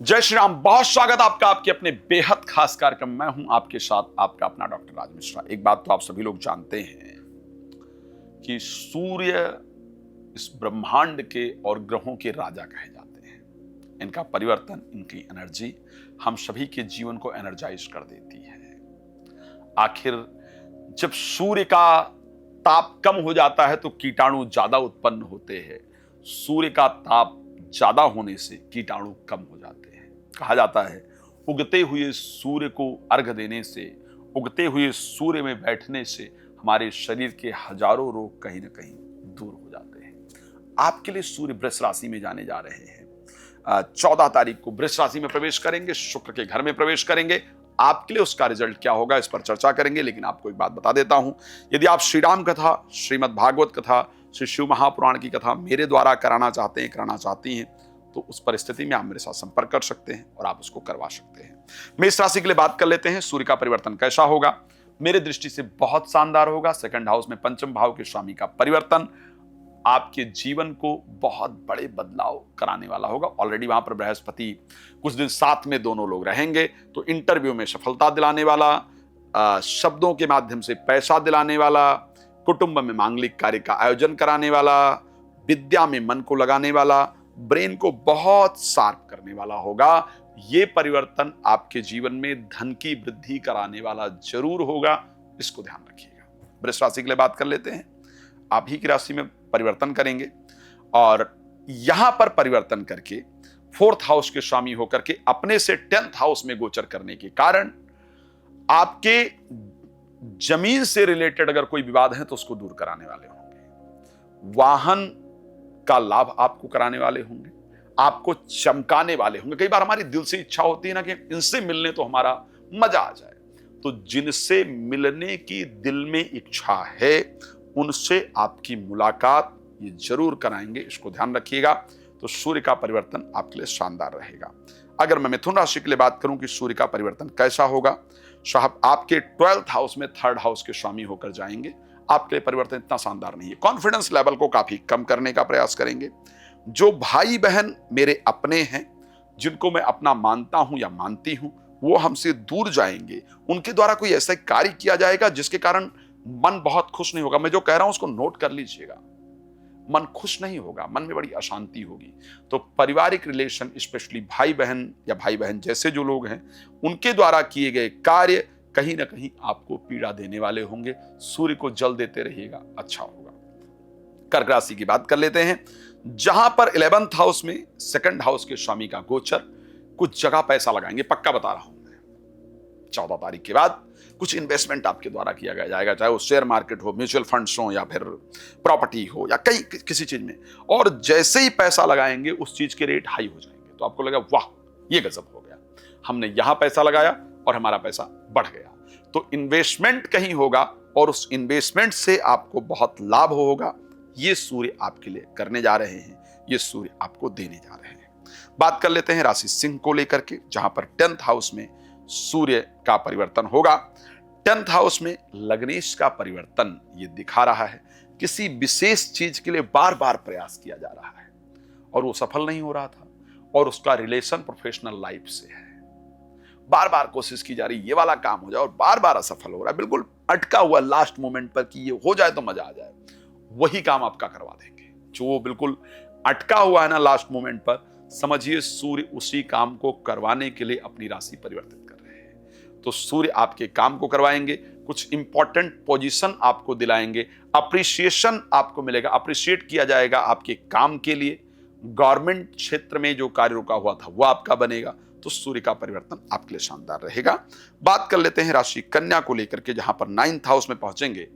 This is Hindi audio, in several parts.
जय श्री राम। बहुत स्वागत आपका आपके अपने बेहद खास कार्यक्रम। मैं हूं आपके साथ आपका अपना डॉक्टर राज मिश्रा। एक बात तो आप सभी लोग जानते हैं कि सूर्य इस ब्रह्मांड के और ग्रहों के राजा कहे जाते हैं। इनका परिवर्तन, इनकी एनर्जी हम सभी के जीवन को एनर्जाइज कर देती है। आखिर जब सूर्य का ताप कम हो जाता है तो कीटाणु ज्यादा उत्पन्न होते हैं। सूर्य का ताप ज्यादा होने से कीटाणु कम हो जाते हैं। कहा जाता है उगते हुए सूर्य को अर्घ देने से, उगते हुए सूर्य में बैठने से हमारे शरीर के हजारों रोग कहीं ना कहीं दूर हो जाते हैं। आपके लिए सूर्य वृष राशि में जाने जा रहे हैं। 14 तारीख को वृष राशि में प्रवेश करेंगे, शुक्र के घर में प्रवेश करेंगे। आपके लिए उसका रिजल्ट क्या होगा इस पर चर्चा करेंगे, लेकिन आपको एक बात बता देता हूं, यदि आप श्री राम कथा, श्रीमद् भागवत कथा, श्री शिव महापुराण की कथा मेरे द्वारा कराना चाहते हैं, कराना चाहती हैं, तो उस परिस्थिति में आप मेरे साथ संपर्क कर सकते हैं और आप उसको करवा सकते हैं। मेष राशि के लिए बात कर लेते हैं। सूर्य का परिवर्तन कैसा होगा? मेरे दृष्टि से बहुत शानदार होगा। सेकंड हाउस में पंचम भाव के स्वामी का परिवर्तन आपके जीवन को बहुत बड़े बदलाव कराने वाला होगा। ऑलरेडी वहां पर बृहस्पति कुछ दिन साथ में दोनों लोग रहेंगे, तो इंटरव्यू में सफलता दिलाने वाला, शब्दों के माध्यम से पैसा दिलाने वाला, कुटुंब में मांगलिक कार्य का आयोजन कराने वाला, विद्या में मन को लगाने वाला, ब्रेन को बहुत शार्प करने वाला होगा। ये परिवर्तन आपके जीवन में धन की वृद्धि कराने वाला जरूर होगा, इसको ध्यान रखिएगा। वृष राशि के लिए बात कर लेते हैं। आप ही की राशि में परिवर्तन करेंगे और यहां पर परिवर्तन करके 4th हाउस के स्वामी होकर के अपने से 10th हाउस में गोचर करने के कारण आपके जमीन से रिलेटेड अगर कोई विवाद है तो उसको दूर कराने वाले होंगे। वाहन का लाभ आपको कराने वाले होंगे, आपको चमकाने वाले होंगे। कई बार हमारी दिल से इच्छा होती है ना कि इनसे मिलने तो हमारा मजा आ जाए, तो जिनसे मिलने की दिल में इच्छा है उनसे आपकी मुलाकात ये जरूर कराएंगे, इसको ध्यान रखिएगा। तो सूर्य का परिवर्तन आपके लिए शानदार रहेगा। अगर मैं मिथुन राशि के लिए बात करूं कि सूर्य का परिवर्तन कैसा होगा, साहब आपके 12th हाउस में 3rd हाउस के स्वामी होकर जाएंगे। आपके लिए परिवर्तन इतना शानदार नहीं है। कॉन्फिडेंस लेवल को काफी कम करने का प्रयास करेंगे। जो भाई बहन मेरे अपने हैं, जिनको मैं अपना मानता हूं या मानती हूं, वो हमसे दूर जाएंगे। उनके द्वारा कोई ऐसा कार्य किया जाएगा जिसके कारण मन बहुत खुश नहीं होगा। मैं जो कह रहा हूं उसको नोट कर लीजिएगा। मन खुश नहीं होगा, मन में बड़ी अशांति होगी। तो पारिवारिक रिलेशन, स्पेशली भाई बहन या भाई बहन जैसे जो लोग हैं, उनके द्वारा किए गए कार्य कहीं ना कहीं आपको पीड़ा देने वाले होंगे। सूर्य को जल देते रहिएगा, अच्छा होगा। कर्क राशि की बात कर लेते हैं। जहां पर 11th हाउस में 2nd हाउस के स्वामी का गोचर, कुछ जगह पैसा लगाएंगे, पक्का बता रहा हूं मैं। 14 तारीख के बाद कुछ इन्वेस्टमेंट आपके द्वारा किया जाएगा, चाहे वो शेयर मार्केट हो, म्यूचुअल फंड्स हो, या फिर प्रॉपर्टी हो, या कई किसी चीज में। और जैसे ही पैसा लगाएंगे उस चीज के रेट हाई हो जाएंगे, तो आपको लगा वाह ये गजब हो गया, हमने यहां पैसा लगाया और हमारा पैसा बढ़ गया। तो इन्वेस्टमेंट कहीं होगा और उस इन्वेस्टमेंट से आपको बहुत लाभ होगा। ये सूर्य आपके लिए करने जा रहे हैं, ये सूर्य आपको देने जा रहे हैं। बात कर लेते हैं राशि सिंह को लेकर के, जहां पर 10th हाउस में सूर्य का परिवर्तन होगा। 10th हाउस में लग्नेश का परिवर्तन ये दिखा रहा है किसी विशेष चीज के लिए बार बार प्रयास किया जा रहा है और वो सफल नहीं हो रहा था, और उसका रिलेशन प्रोफेशनल लाइफ से है। बार बार कोशिश की जा रही ये वाला काम हो जाए और बार बार असफल हो रहा है, बिल्कुल अटका हुआ लास्ट मोमेंट पर कि ये हो जाए तो मजा आ जाए। वही काम आपका करवा देंगे जो बिल्कुल अटका हुआ है ना लास्ट मोमेंट पर। समझिए सूर्य उसी काम को करवाने के लिए अपनी राशि परिवर्तित कर रहे हैं। तो सूर्य आपके काम को करवाएंगे, कुछ इंपॉर्टेंट पोजीशन आपको दिलाएंगे, अप्रिसिएशन आपको मिलेगा, अप्रिशिएट किया जाएगा आपके काम के लिए। गवर्नमेंट क्षेत्र में जो कार्य रुका हुआ था वो आपका बनेगा। तो सूर्य का परिवर्तन आपके लिए शानदार रहेगा। बात कर लेते हैं राशि कन्या को लेकर के, जहां पर 9th हाउस में पहुंचेंगे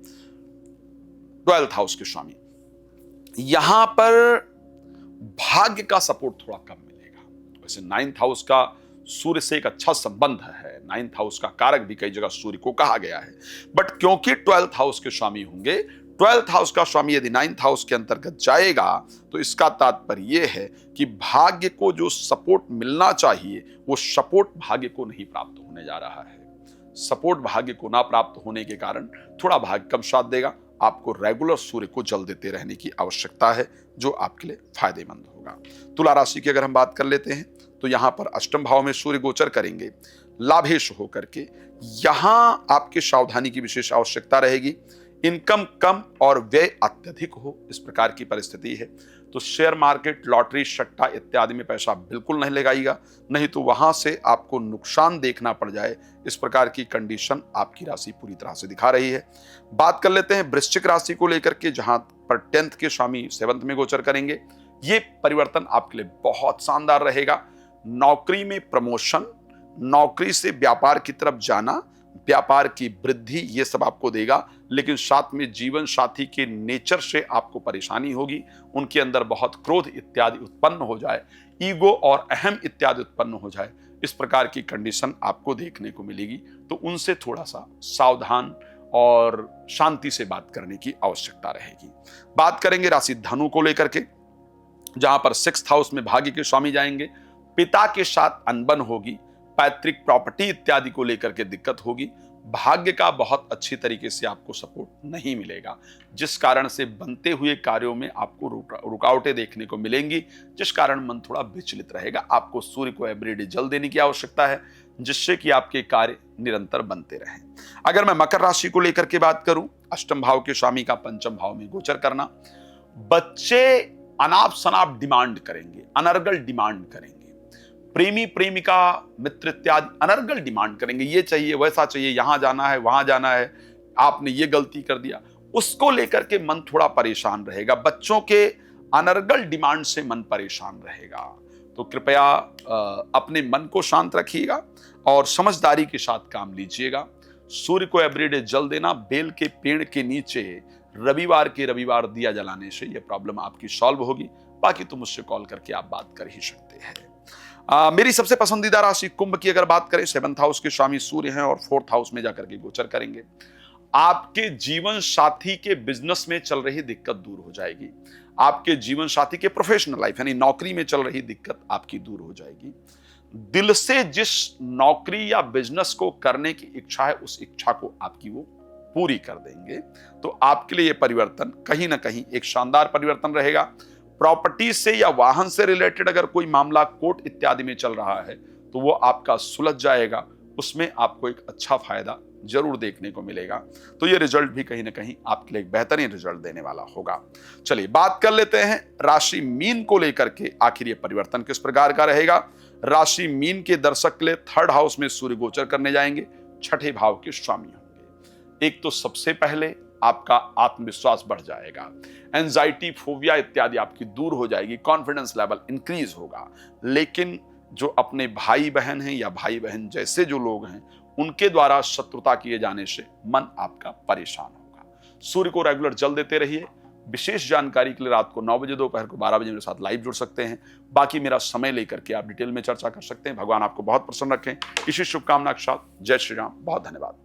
12th हाउस के स्वामी। यहां पर भाग्य का सपोर्ट थोड़ा कम मिलेगा। वैसे 9th हाउस का सूर्य से एक अच्छा संबंध है, 9th हाउस का कारक भी कई जगह सूर्य को कहा गया है, बट क्योंकि 12th हाउस के स्वामी होंगे, 12th हाउस का स्वामी यदि 9th हाउस के अंतर्गत जाएगा तो इसका तात्पर्य यह है कि भाग्य को जो सपोर्ट मिलना चाहिए वो सपोर्ट भाग्य को नहीं प्राप्त होने जा रहा है। सपोर्ट भाग्य को ना प्राप्त होने के कारण थोड़ा भाग्य कम साथ देगा। आपको रेगुलर सूर्य को जल देते रहने की आवश्यकता है, जो आपके लिए फायदेमंद होगा। तुला राशि की अगर हम बात कर लेते हैं तो यहां पर अष्टम भाव में सूर्य गोचर करेंगे लाभेश होकर के। यहां आपके सावधानी की विशेष आवश्यकता रहेगी। इनकम कम और व्यय अत्यधिक हो, इस प्रकार की परिस्थिति है। तो शेयर मार्केट, लॉटरी, सट्टा इत्यादि में पैसा बिल्कुल नहीं लगाइएगा, नहीं तो वहां से आपको नुकसान देखना पड़ जाए। इस प्रकार की कंडीशन आपकी राशि पूरी तरह से दिखा रही है। बात कर लेते हैं वृश्चिक राशि को लेकर के, जहां पर 10th के स्वामी 7th में गोचर करेंगे। ये परिवर्तन आपके लिए बहुत शानदार रहेगा। नौकरी में प्रमोशन, नौकरी से व्यापार की तरफ जाना, व्यापार की वृद्धि, ये सब आपको देगा। लेकिन साथ में जीवन साथी के नेचर से आपको परेशानी होगी। उनके अंदर बहुत क्रोध इत्यादि उत्पन्न हो जाए, ईगो और अहम इत्यादि उत्पन्न हो जाए, इस प्रकार की कंडीशन आपको देखने को मिलेगी। तो उनसे थोड़ा सा सावधान और शांति से बात करने की आवश्यकता रहेगी। बात करेंगे राशि धनु को लेकर के, जहां पर 6th हाउस में भाग्य के स्वामी जाएंगे। पिता के साथ अनबन होगी, पैतृक प्रॉपर्टी इत्यादि को लेकर के दिक्कत होगी। भाग्य का बहुत अच्छी तरीके से आपको सपोर्ट नहीं मिलेगा, जिस कारण से बनते हुए कार्यों में आपको रुकावटें देखने को मिलेंगी, जिस कारण मन थोड़ा विचलित रहेगा। आपको सूर्य को एवरीडे जल देने की आवश्यकता है, जिससे कि आपके कार्य निरंतर बनते रहें। अगर मैं मकर राशि को लेकर के बात करूं, अष्टम भाव के स्वामी का पंचम भाव में गोचर करना। बच्चे अनाप शनाप डिमांड करेंगे, अनर्गल डिमांड करेंगे। प्रेमी प्रेमिका मित्र इत्यादि अनर्गल डिमांड करेंगे, ये चाहिए, वैसा चाहिए, यहां जाना है, वहां जाना है, आपने ये गलती कर दिया। उसको लेकर के मन थोड़ा परेशान रहेगा। बच्चों के अनर्गल डिमांड से मन परेशान रहेगा। तो कृपया अपने मन को शांत रखिएगा और समझदारी के साथ काम लीजिएगा। सूर्य को एवरीडे जल देना, बेल के पेड़ के नीचे रविवार के रविवार दिया जलाने से यह प्रॉब्लम आपकी सॉल्व होगी। बाकी तो मुझसे कॉल करके आप बात कर ही सकते हैं। मेरी सबसे पसंदीदा राशि कुंभ की अगर बात करें, 7th हाउस के स्वामी सूर्य हैं और 4th हाउस में जाकर के गोचर करेंगे। आपके जीवन साथी के बिजनेस में चल रही दिक्कत दूर हो जाएगी। आपके जीवन साथी के प्रोफेशनल लाइफ यानी नौकरी में चल रही दिक्कत आपकी दूर हो जाएगी। दिल से जिस नौकरी या बिजनेस को करने की इच्छा है, उस इच्छा को आपकी वो पूरी कर देंगे। तो आपके लिए यह परिवर्तन कहीं ना कहीं एक शानदार परिवर्तन रहेगा। प्रॉपर्टी से या वाहन से रिलेटेड अगर कोई मामला कोर्ट इत्यादि में चल रहा है, तो वो आपका सुलझ जाएगा। उसमें आपको एक अच्छा फायदा जरूर देखने को मिलेगा। तो ये रिजल्ट भी कहीं ना कहीं आपके लिए एक बेहतरीन रिजल्ट देने वाला होगा। चलिए बात कर लेते हैं राशि मीन को लेकर के, आखिर ये परिवर्तन किस प्रकार का रहेगा। राशि मीन के दर्शक के लिए 3rd हाउस में सूर्य गोचर करने जाएंगे, 6ठे भाव के स्वामी होंगे। एक तो सबसे पहले आपका आत्मविश्वास बढ़ जाएगा, एंजाइटी, फोबिया इत्यादि आपकी दूर हो जाएगी, कॉन्फिडेंस लेवल इंक्रीज होगा। लेकिन जो अपने भाई बहन हैं या भाई बहन जैसे जो लोग हैं, उनके द्वारा शत्रुता किए जाने से मन आपका परेशान होगा। सूर्य को रेगुलर जल देते रहिए। विशेष जानकारी के लिए रात को 9 बजे, दोपहर को 12 बजे मेरे साथ लाइव जुड़ सकते हैं। बाकी मेरा समय लेकर के आप डिटेल में चर्चा कर सकते हैं। भगवान आपको बहुत प्रसन्न रखें। इसी शुभकामना के साथ जय श्री राम। बहुत धन्यवाद।